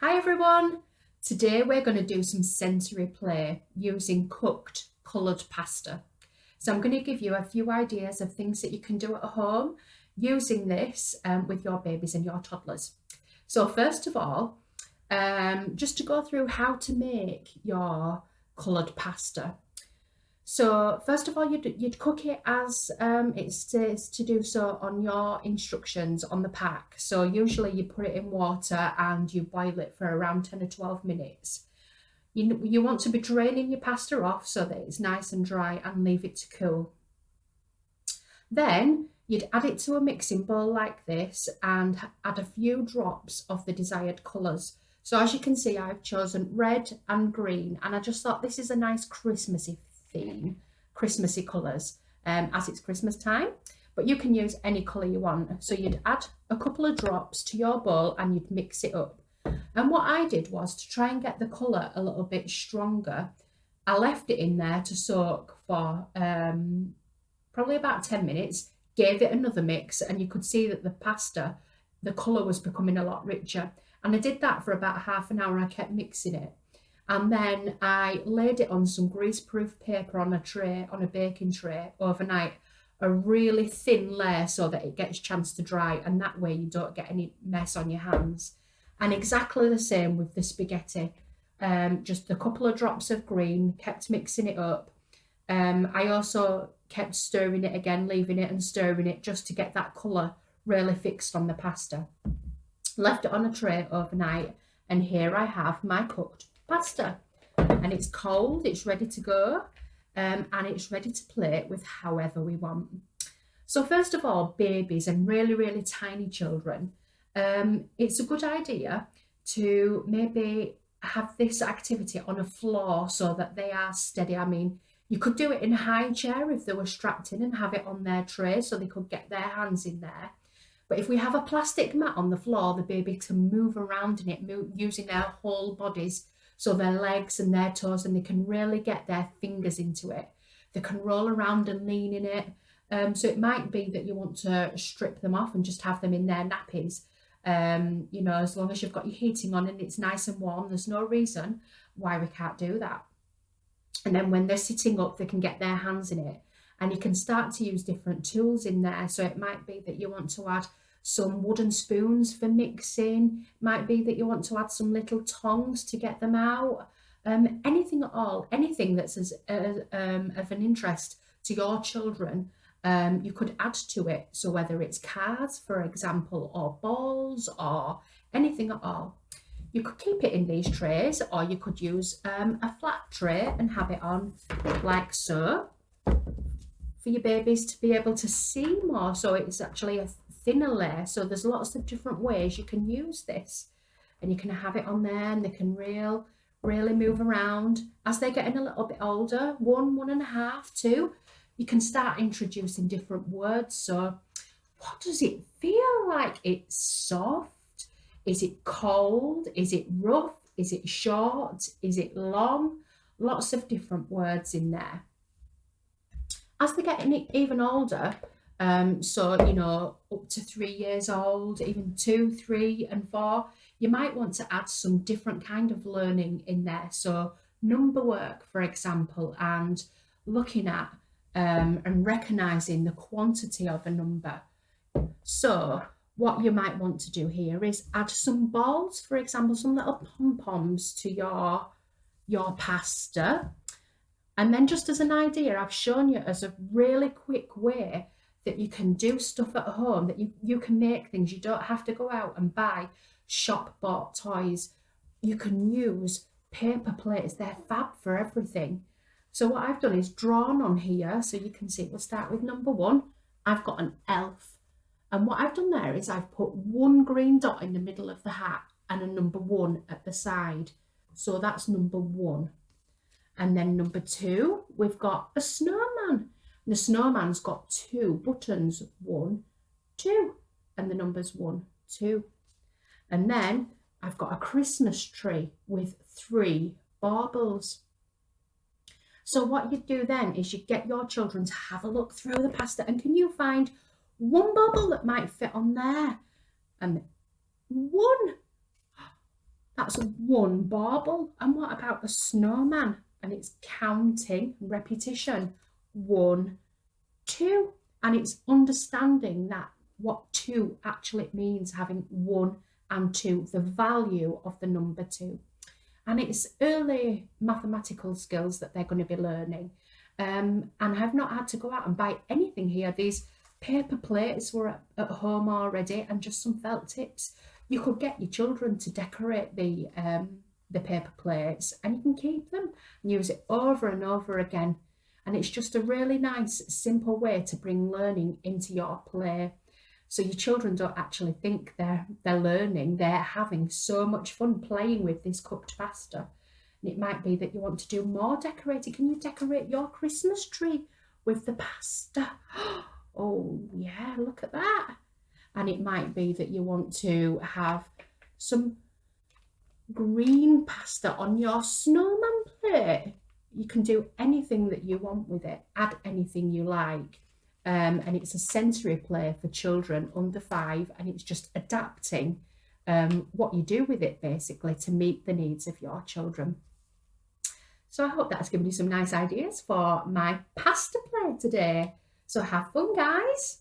Hi everyone! Today we're going to do some sensory play using cooked coloured pasta. So I'm going to give you a few ideas of things that you can do at home using this with your babies and your toddlers. So first of all, just to go through how to make your coloured pasta. So first of all, you'd cook it as it says to do so on your instructions on the pack. So usually you put it in water and you boil it for around 10 or 12 minutes. You want to be draining your pasta off so that it's nice and dry and leave it to cool. Then you'd add it to a mixing bowl like this and add a few drops of the desired colours. So as you can see, I've chosen red and green, and I just thought this is a nice Christmassy theme, Christmassy colours, as it's Christmas time, but you can use any colour you want. So you'd add a couple of drops to your bowl and you'd mix it up. And what I did was to try and get the colour a little bit stronger. I left it in there to soak for probably about 10 minutes, gave it another mix, and you could see that the pasta, the colour was becoming a lot richer. And I did that for about half an hour. I kept mixing it. And then I laid it on some greaseproof paper on a tray, on a baking tray overnight, a really thin layer so that it gets a chance to dry, and that way you don't get any mess on your hands. And exactly the same with the spaghetti. Just a couple of drops of green, kept mixing it up. I also kept stirring it again, leaving it and stirring it just to get that colour really fixed on the pasta. Left it on a tray overnight, and here I have my cooked pasta, and it's cold, it's ready to go, and it's ready to plate with however we want. So first of all, babies and really tiny children, it's a good idea to maybe have this activity on a floor so that they are steady. I mean, you could do it in a high chair if they were strapped in and have it on their tray so they could get their hands in there. But if we have a plastic mat on the floor, the baby can move around in it, using their whole bodies, so their legs and their toes, and they can really get their fingers into it. They can roll around and lean in it. So it might be that you want to strip them off and just have them in their nappies. As long as you've got your heating on and it's nice and warm, there's no reason why we can't do that. And then when they're sitting up, they can get their hands in it. And you can start to use different tools in there. So it might be that you want to add some wooden spoons for mixing. It might be that you want to add some little tongs to get them out. Anything at all, anything that's of an interest to your children, you could add to it. So whether it's cards, for example, or balls, or anything at all. You could keep it in these trays, or you could use a flat tray and have it on like so, for your babies to be able to see more. So it's actually a thinner layer. So there's lots of different ways you can use this, and you can have it on there, and they can really move around. As they're getting a little bit older, 1.5, 2, you can start introducing different words. So what does it feel like? It's soft. Is it cold? Is it rough? Is it short? Is it long? Lots of different words in there. As they're getting even older, up to 3 years old, even 2, 3 and 4, you might want to add some different kind of learning in there. So number work, for example, and looking at and recognizing the quantity of a number. So what you might want to do here is add some balls, for example, some little pom-poms to your pasta. And then just as an idea, I've shown you as a really quick way that you can do stuff at home, that you can make things. You don't have to go out and buy shop-bought toys. You can use paper plates. They're fab for everything. So what I've done is drawn on here, so you can see, we'll start with number 1. I've got an elf. And what I've done there is I've put one green dot in the middle of the hat and a number 1 at the side. So that's number 1. And then number 2, we've got a snowman. And the snowman's got 2 buttons, 1, 2, and the number's 1, 2. And then I've got a Christmas tree with 3 baubles. So what you do then is you get your children to have a look through the pasta, and can you find one bubble that might fit on there? And 1. That's one bauble. And what about the snowman? And it's counting, repetition. 1, 2. And it's understanding that what 2 actually means, having 1 and 2, the value of the number 2. And it's early mathematical skills that they're going to be learning. And I've not had to go out and buy anything here. These paper plates were at home already, and just some felt tips. You could get your children to decorate the paper plates, and you can keep them and use it over and over again. And it's just a really nice, simple way to bring learning into your play. So your children don't actually think they're learning, they're having so much fun playing with this cooked pasta. And it might be that you want to do more decorating. Can you decorate your Christmas tree with the pasta? Oh yeah, look at that. And it might be that you want to have some green pasta on your snowman plate. You can do anything that you want with it, add anything you like. And it's a sensory play for children under 5, and it's just adapting what you do with it basically to meet the needs of your children. So I hope that's given you some nice ideas for my pasta play today. So have fun, guys.